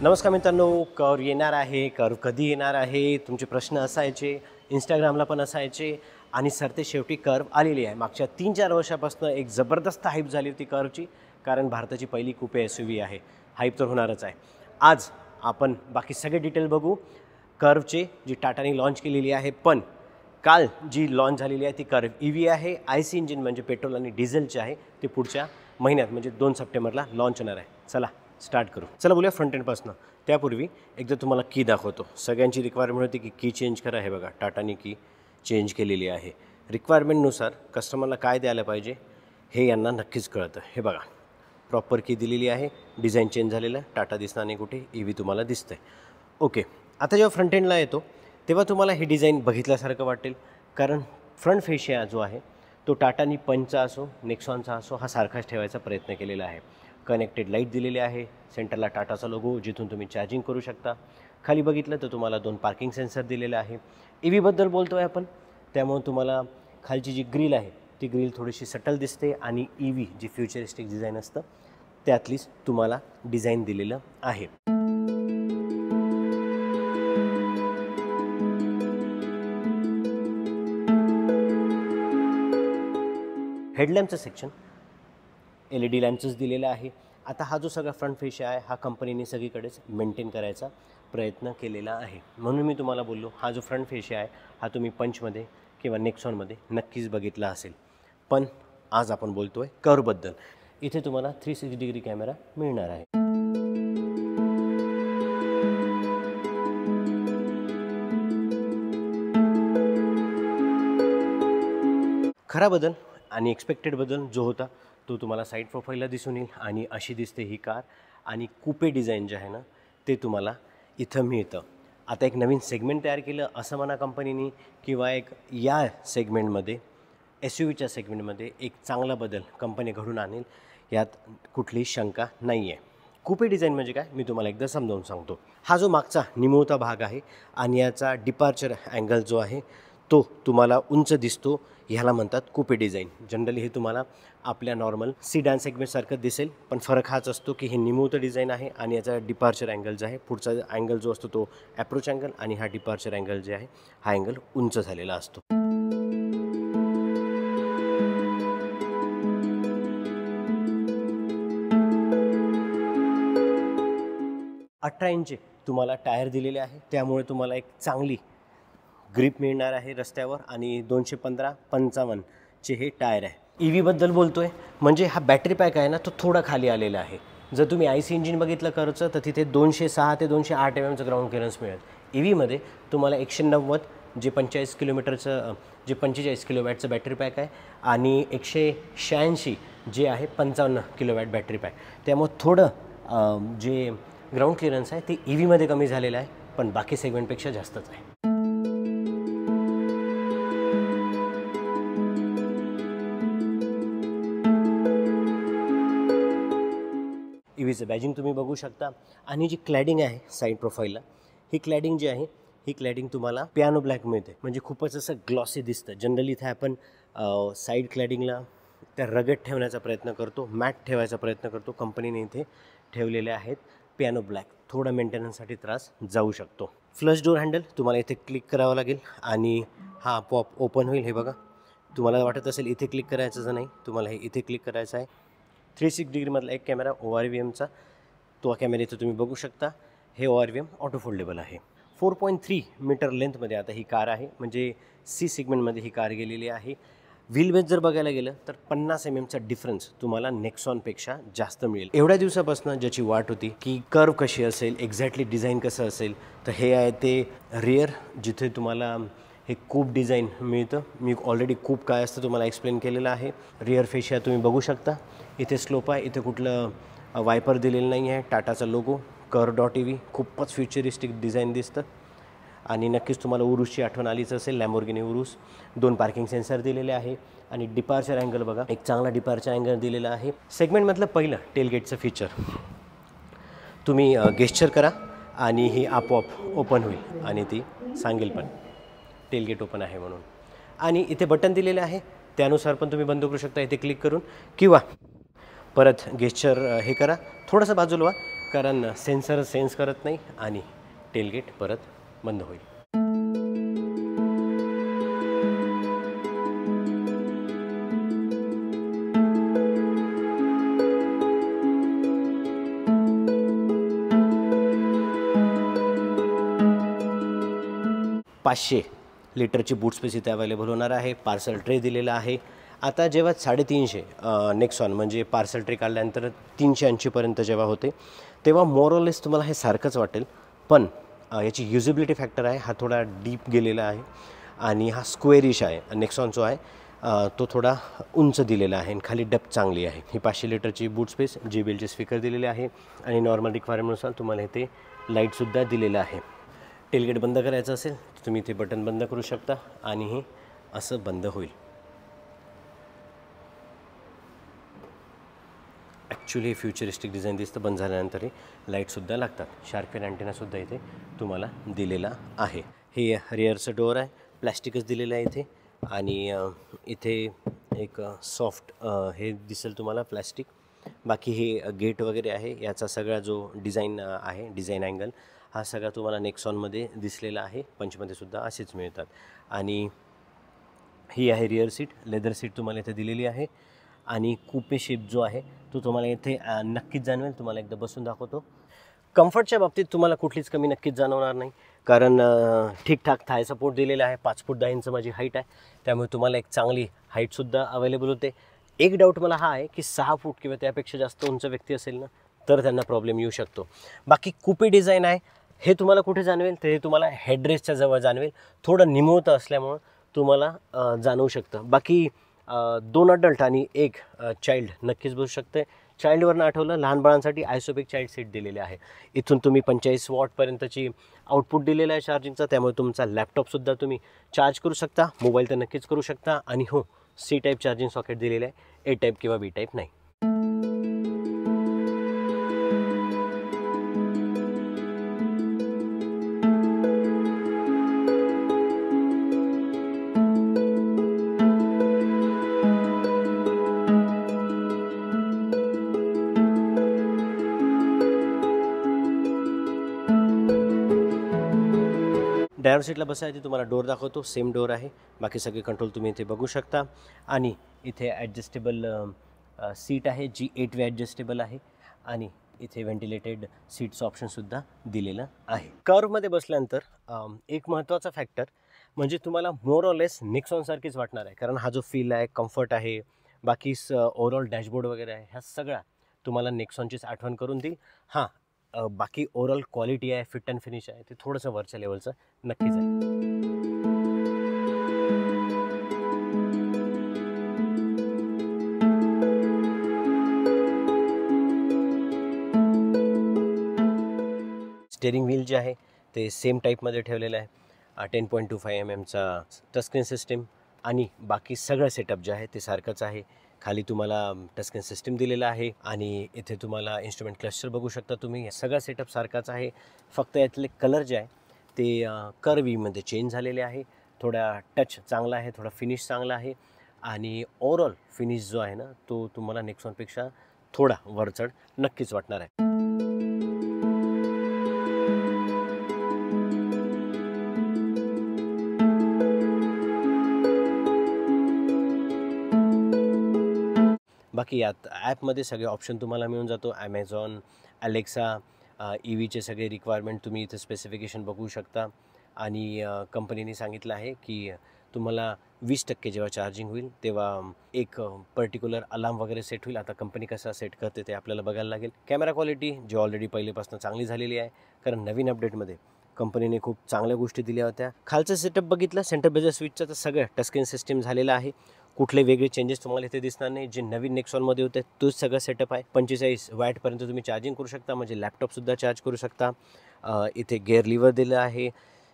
नमस्कार मित्रांनो, कर्व येणार आहे, कर्व कधी येणार आहे तुमचे प्रश्न असायचे, इंस्टाग्रामला पण असायचे आणि सरते शेवटी कर्व आलेली आहे. मागच्या 3-4 वर्षापासून एक जबरदस्त हाईप झाली होती कर्वची, कारण भारताची पहिली कुपे SUV आहे. हाईप तर होणारच आहे. आज आपण बाकी सगळे डिटेल बघू कर्वचे, जी टाटाने लॉन्च केलेली आहे. पण काल जी लॉन्च झालेली आहे ती कर्व EV आहे. IC इंजिन म्हणजे पेट्रोल आणि डिझेलचे आहे. ते पुढच्या महिन्यात म्हणजे 2 सप्टेंबरला लॉन्च होणार आहे. चला स्टार्ट करू. चला बोलूया फ्रंट एंडपासून. त्यापूर्वी एकदा तुम्हाला की दाखवतो. सगळ्यांची रिक्वायरमेंट होती की की चेंज करा. हे बघा, टाटाने की चेंज केलेली आहे. रिक्वायरमेंटनुसार कस्टमरला काय द्यायला पाहिजे हे यांना नक्कीच कळतं. हे बघा, प्रॉपर की दिलेली आहे. डिझाईन चेंज झालेलं आहे. टाटा दिसणार नाही कुठे, EV तुम्हाला दिसतंय. ओके, आता जेव्हा फ्रंट एंडला येतो तेव्हा तुम्हाला हे डिझाईन बघितल्यासारखं वाटेल, कारण फ्रंट फेशिया जो आहे तो टाटानी पंचचा असो नेक्सॉनचा असो हा सारखाच ठेवायचा प्रयत्न केलेला आहे. कनेक्टेड लाईट दिलेले आहे. सेंटरला टाटाचा लोगो, जिथून तुम्ही चार्जिंग करू शकता. खाली बघितलं तर तुम्हाला 2 पार्किंग सेन्सर दिलेले आहे. EVबद्दल बोलतो आहे आपण, त्यामुळे तुम्हाला खालची जी ग्रिल आहे ती ग्रिल थोडीशी सटल दिसते आणि EV जी फ्युचरिस्टिक डिझाईन असतं त्यातलीच तुम्हाला डिझाईन दिलेलं आहे. हेडलॅम्पचं सेक्शन LED लॅम्पचंच दिलेलं आहे. आता हा जो सगळा फ्रंट फेशिया आहे हा कंपनीने सगळीकडेच मेंटेन करायचा प्रयत्न केलेला आहे. म्हणून मी तुम्हाला बोललो, हा जो फ्रंट फेशिया आहे हा तुम्ही पंचमध्ये किंवा नेक्सॉनमध्ये नक्कीच बघितला असेल. पण आज आपण बोलतो आहे कर्वबद्दल. इथे तुम्हाला 360 डिग्री कॅमेरा मिळणार आहे. खरा बदल आणि एक्सपेक्टेड बदल जो होता तो तुम्हाला साईड प्रोफाईलला दिसून येईल. आणि अशी दिसते ही कार. आणि कुपे डिझाईन जे आहे ना ते तुम्हाला इथं मिळतं. आता एक नवीन सेगमेंट तयार केलं असं म्हणा कंपनीने, किंवा एक या सेगमेंटमध्ये SUVच्या सेगमेंटमध्ये एक चांगला बदल कंपनी घडून आणेल यात कुठलीही शंका नाही आहे. कुपे डिझाईन म्हणजे काय मी तुम्हाला एकदा समजावून सांगतो. हा जो मागचा निमुळता भाग आहे आणि याचा डिपार्चर अँगल जो आहे तो तुम्हाला उंच दिसतो, ह्याला म्हणतात कुपे डिझाईन. जनरली हे तुम्हाला आपल्या नॉर्मल सीडॅन सेगमेंटसारखं दिसेल, पण फरक हाच असतो की हे निमुळतं डिझाईन आहे आणि याचा डिपार्चर अँगल जो आहे, पुढचा अँगल जो असतो तो ॲप्रोच अँगल, आणि हा डिपार्चर अँगल जे आहे हा अँगल उंच झालेला असतो. अठरा इंच तुम्हाला टायर दिलेले आहे, त्यामुळे तुम्हाला एक चांगली ग्रिप मिळणार आहे रस्त्यावर. आणि 215-55चे हे टायर आहे. EVबद्दल बोलतो आहे म्हणजे हा बॅटरी पॅक आहे ना तो थोडा खाली आलेला आहे. जर तुम्ही IC इंजिन बघितलं कर्वचं तर तिथे 206 ते 208 mmचं ग्राउंड क्लिअरन्स मिळेल. EVमध्ये तुम्हाला 190 जे 45 किलोमीटरचं जे 45 किलोवॅटचं बॅटरी पॅक आहे आणि 186 जे आहे 55 किलोवॅट बॅटरी पॅक. त्यामुळे थोडं जे ग्राउंड क्लिअरन्स आहे ते EVमध्ये कमी झालेलं आहे, पण बाकी सेगमेंटपेक्षा जास्तच आहे. EVचं बॅजिंग तुम्ही बघू शकता. आणि जी क्लॅडिंग आहे साईड प्रोफाईलला, ही क्लॅडिंग जी आहे ही क्लॅडिंग तुम्हाला पियानो ब्लॅक मिळते, म्हणजे खूपच असं ग्लॉसी दिसतं. जनरली इथे आपण साईड क्लॅडिंगला त्या रगड ठेवण्याचा प्रयत्न करतो, मॅट ठेवायचा प्रयत्न करतो. कंपनीने इथे ठेवलेले आहेत पियानो ब्लॅक. थोडं मेंटेनन्ससाठी त्रास जाऊ शकतो. फ्लश डोअर हँडल तुम्हाला इथे क्लिक करावं लागेल आणि हा आपोआप ओपन होईल. हे बघा, तुम्हाला वाटत असेल इथे क्लिक करायचं नाही, तुम्हाला हे इथे क्लिक करायचं आहे. 360 डिग्रीमधला एक कॅमेरा ORVMचा, तो कॅमेरा इथं तुम्ही बघू शकता. हे ORVM ऑटो फोल्डेबल आहे. 4.3 मीटर लेंथमध्ये आता ही कार आहे, म्हणजे C सेगमेंटमध्ये ही कार गेलेली आहे. व्हील बेस जर बघायला गेलं तर 50 mmचा डिफरन्स तुम्हाला नेक्सॉनपेक्षा जास्त मिळेल. एवढ्या दिवसापासून ज्याची वाट होती की कर्व कशी असेल, एक्झॅक्टली डिझाईन कसं असेल, तर हे आहे ते रिअर, जिथे तुम्हाला हे कूप डिझाईन मिळतं. मी ऑलरेडी कूप काय असतं तुम्हाला एक्सप्लेन केलेलं आहे. रिअर फेशिया तुम्ही बघू शकता. इथे स्लोप आहे, इथे कुठलं वायपर दिलेलं नाही आहे. टाटाचा लोगो कर्व.EV खूपच फ्युचरिस्टिक डिझाईन दिसतं. आणि नक्कीच तुम्हाला उरुसची आठवण आलीच असेल, लॅम्बोर्गिनी उरुस. 2 पार्किंग सेन्सर दिलेले आहे. आणि डिपार्चर अँगल बघा, एक चांगला डिपार्चर अँगल दिलेला आहे. सेगमेंटमधलं पहिलं टेलगेटचं फीचर, तुम्ही गेस्चर करा आणि ही आपोआप ओपन होईल आणि ती सांगेल पण टेलगेट ओपन आहे म्हणून. आणि इथे बटन दिलेले आहे, त्यानुसार पण तुम्ही बंद करू शकता इथे क्लिक करून, किंवा परत गेस्चर हे करा, थोडंसं बाजूला व्हा, कारण सेन्सर सेन्स करत नाही आणि टेलगेट परत बंद होईल. पाचशे लिटरची बूट स्पेस इथे अवेलेबल होणार आहे. पार्सल ट्रे दिलेला आहे. आता जेव्हा 350 नेक्सॉन म्हणजे पार्सल ट्रे काढल्यानंतर 380पर्यंत जेव्हा होते तेव्हा मोरलेस तुम्हाला हे सारखंच वाटेल, पण याची युजेबिलिटी फॅक्टर आहे हा थोडा डीप गेलेला आहे आणि हा स्क्वेअरिश आहे. नेक्सॉन जो आहे तो थोडा उंच दिलेला आहे आणि खाली डेप्थ चांगली आहे. ही 500 लिटरची बूट स्पेस, JBLचे स्पीकर दिलेले आहे आणि नॉर्मल रिक्वायरमेंटनुसार तुम्हाला इथे लाईटसुद्धा दिलेलं आहे. टेलगेट बंद करायचं असेल तर तुम्ही इथे बटन बंद करू शकता आणि हे असं बंद होईल. ॲक्च्युली फ्युचरिस्टिक डिझाईन दिसतं. बंद झाल्यानंतर हे लाईटसुद्धा लागतात. शार्क फिन अँटेनासुद्धा इथे तुम्हाला दिलेला आहे. हे रिअरचं डोअर आहे, प्लॅस्टिकच दिलेलं आहे इथे आणि इथे एक सॉफ्ट हे दिसेल तुम्हाला प्लॅस्टिक. बाकी हे गेट वगैरे आहे, याचा सगळा जो डिझाईन आहे, डिझाईन अँगल हा सगळा तुम्हाला नेक्सॉनमध्ये दिसलेला आहे. पंचमध्ये सुद्धा असेच मिळतात. आणि ही आहे रिअर सीट, लेदर सीट तुम्हाला इथे दिलेली आहे आणि कुपे शेप जो आहे तो तुम्हाला इथे नक्कीच जाणवेल. तुम्हाला एकदा बसून दाखवतो. कम्फर्टच्या बाबतीत तुम्हाला कुठलीच कमी नक्कीच जाणवणार नाही, कारण ठीकठाक थाय सपोर्ट दिलेला आहे. 5 फूट 10 इंच माझी हाईट आहे, त्यामुळे तुम्हाला एक चांगली हाईटसुद्धा अवेलेबल होते. एक डाऊट मला हा आहे की 6 फूट किंवा त्यापेक्षा जास्त उंच व्यक्ती असेल ना तर त्यांना प्रॉब्लेम येऊ शकतो. बाकी कुपे डिझाईन आहे हे तुम्हाला कुठे जाणवेल तर हे तुम्हाला हेडरेस्टच्या जवळ जाणवेल. थोडं निमुळतं असल्यामुळं तुम्हाला जाणवू शकतं. बाकी 2 अडल्ट आणि 1 चाइल्ड नक्कीच बसू शकते. चाइल्डवरनं आठवलं, लहान बाळांसाठी आयसोपिक चाइल्ड सीट दिलेले आहे. इथून तुम्ही 45 वॉटपर्यंतची आउटपुट दिलेला आहे चार्जिंगचा, त्यामुळे तुमचा लॅपटॉपसुद्धा तुम्ही चार्ज करू शकता. मोबाईल तर नक्कीच करू शकता. आणि हो, C टाईप चार्जिंग सॉकेट दिलेलं आहे, A टाईप किंवा B टाईप नाही. ड्रायव्हर सीटला बसायची तुम्हाला डोअर दाखवतो. सेम डोअर आहे. बाकी सगळे कंट्रोल तुम्ही इथे बघू शकता. आणि इथे ॲडजस्टेबल सीट आहे जी 8 वे ॲडजस्टेबल आहे आणि इथे व्हेंटिलेटेड सीट्सचं ऑप्शनसुद्धा दिलेलं आहे. कर्वमध्ये बसल्यानंतर एक महत्त्वाचा फॅक्टर म्हणजे तुम्हाला मोर ऑर लेस नेक्सॉनसारखीच वाटणार आहे, कारण हा जो फील आहे, कम्फर्ट आहे, बाकी ओव्हरऑल डॅशबोर्ड वगैरे आहे, ह्या सगळ्या तुम्हाला नेक्सॉनचीच आठवण करून देईल. हां, बाकी ओव्हरऑल क्वालिटी आहे, फिट अँड फिनिश आहे, ते थोडंसं वरच्या लेवलचं नक्कीच आहे. स्टेअरिंग व्हील जे आहे ते सेम टाईपमध्ये ठेवलेलं आहे. 10.25 mm टचस्क्रीन सिस्टीम आणि बाकी सगळं सेटअप जे आहे ते सारखंच आहे. खाली तुम्हाला टचस्क्रीन सिस्टीम दिलेलं आहे आणि इथे तुम्हाला इन्स्ट्रुमेंट क्लस्टर बघू शकता तुम्ही. सगळा सेटअप सारखाच आहे, फक्त यातले कलर जे आहे ते कर्वीमध्ये चेंज झालेले आहे. थोडा टच चांगला आहे, थोडा फिनिश चांगला आहे आणि ओव्हरऑल फिनिश जो आहे ना तो तुम्हाला नेक्सॉनपेक्षा थोडा वरचढ नक्कीच वाटणार आहे. बाकी यात ॲपमध्ये सगळे ऑप्शन तुम्हाला मिळून जातो. ॲमेझॉन, अलेक्सा, EVचे सगळे रिक्वायरमेंट तुम्ही इथे स्पेसिफिकेशन बघू शकता आणि कंपनीने सांगितलं आहे की तुम्हाला 20% जेव्हा चार्जिंग होईल तेव्हा एक पर्टिक्युलर अलार्म वगैरे सेट होईल. आता कंपनी कसा सेट करते ते आपल्याला बघायला लागेल. कॅमेरा क्वालिटी जी ऑलरेडी पहिलेपासून चांगली झालेली आहे, कारण नवीन अपडेटमध्ये कंपनीने खूप चांगल्या गोष्टी दिल्या होत्या. खालचं सेटअप बघितलं, सेंटर बेजर स्विचचं तर सगळं टचस्क्रीन सिस्टीम झालेलं आहे. कुठले वेगळे चेंजेस तुम्हाला इथे दिसणार नाही. जे नवीन नेक्सॉनमध्ये होते तोच सगळं सेटअप आहे. 45 वॅटपर्यंत तुम्ही चार्जिंग करू शकता, म्हणजे लॅपटॉपसुद्धा चार्ज करू शकता. इथे गेअर लिव्हर दिलं आहे.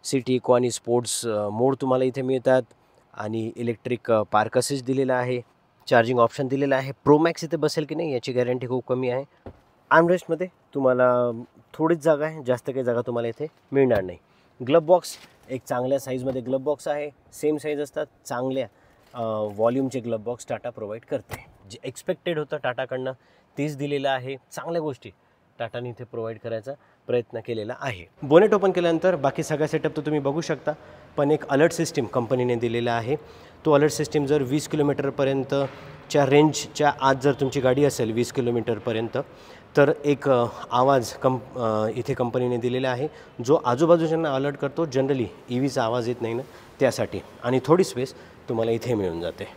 सिटी, इको आणि स्पोर्ट्स मोड तुम्हाला इथे मिळतात आणि इलेक्ट्रिक पार्क असिस्ट दिलेला आहे. चार्जिंग ऑप्शन दिलेला आहे. प्रो मॅक्स इथे बसेल की नाही याची गॅरंटी खूप कमी आहे. आर्मरेस्टमध्ये तुम्हाला थोडीच जागा आहे, जास्त काही जागा तुम्हाला इथे मिळणार नाही. ग्लब बॉक्स एक चांगल्या साईजमध्ये ग्लब बॉक्स आहे. सेम साईज असतात. चांगल्या व्हॉल्यूमचे ग्लब बॉक्स टाटा प्रोव्हाइड करते. जे एक्सपेक्टेड होतं टाटाकडनं तेच दिलेलं आहे. चांगल्या गोष्टी टाटाने इथे प्रोव्हाइड करायचा प्रयत्न केलेला आहे. बोनेट ओपन केल्यानंतर बाकी सगळा सेटअप तर तुम्ही बघू शकता, पण एक अलर्ट सिस्टीम कंपनीने दिलेला आहे. तो अलर्ट सिस्टीम जर 20 किलोमीटरपर्यंतच्या रेंजच्या आत जर तुमची गाडी असेल 20 किलोमीटरपर्यंत, तर एक आवाज इथे कंपनीने दिलेला आहे, जो आजूबाजूच्यांना अलर्ट करतो. जनरली EVचा आवाज येत नाही ना, त्यासाठी. आणि थोडी स्पेस तुम्हाला इथे मिळून जाते.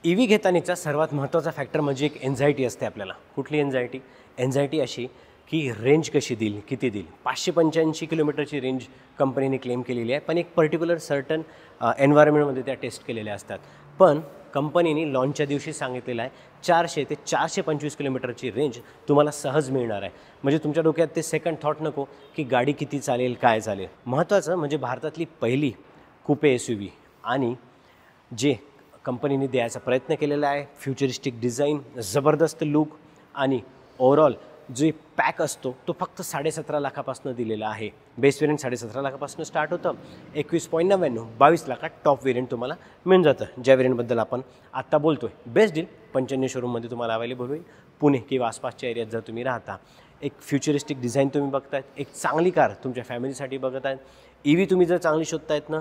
EV घेतानाचा सर्वात महत्त्वाचा फॅक्टर म्हणजे एक एन्झायटी असते आपल्याला. कुठली एन्झायटी? एन्झायटी अशी की रेंज कशी देईल, किती देईल. 585 किलोमीटरची रेंज कंपनीने क्लेम केलेली आहे, पण एक पर्टिक्युलर सर्टन एन्व्हायरमेंटमध्ये त्या टेस्ट केलेल्या असतात. पण कंपनीने लॉन्चच्या दिवशी सांगितलेलं आहे 400 ते 425 किलोमीटरची रेंज तुम्हाला सहज मिळणार आहे. म्हणजे तुमच्या डोक्यात ते सेकंड थॉट नको की गाडी किती चालेल, काय चालेल. महत्त्वाचं म्हणजे भारतातली पहिली कुपे SUV आणि जे कंपनीने द्यायचा प्रयत्न केलेला आहे, फ्युचरिस्टिक डिझाईन, जबरदस्त लुक आणि ओव्हरऑल जे पॅक असतो तो फक्त 17.5 लाखापासून दिलेला आहे. बेस वेरियंट 17.5 लाखापासून स्टार्ट होतं. 21.99 22 लाखात टॉप वेरियंट तुम्हाला मिळून जातं, ज्या वेरियंटबद्दल आपण आत्ता बोलतो आहे. बेस्ट डील 95 शोरूममध्ये तुम्हाला अवेलेबल होईल. पुणे किंवा आसपासच्या एरियात जर तुम्ही राहता, एक फ्युचरिस्टिक डिझाईन तुम्ही बघतायत, एक चांगली कार तुमच्या फॅमिलीसाठी बघत आहेत, EV तुम्ही जर चांगली शोधतायत ना,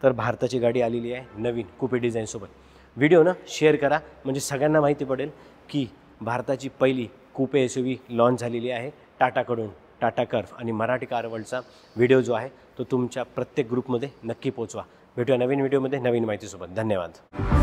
तर भारताची गाडी आलेली आहे नवीन कुपे डिझाईनसोबत. व्हिडिओ ना शेअर करा, म्हणजे सगळ्यांना माहिती पडेल की भारताची पहिली कुपे SUV लॉन्च झालेली आहे टाटाकडून. टाटा कर्व आणि मराठी कार वर्ल्डचा व्हिडिओ जो आहे तो तुमच्या प्रत्येक ग्रुपमध्ये नक्की पोचवा. भेटूया नवीन व्हिडिओमध्ये नवीन माहितीसोबत. धन्यवाद.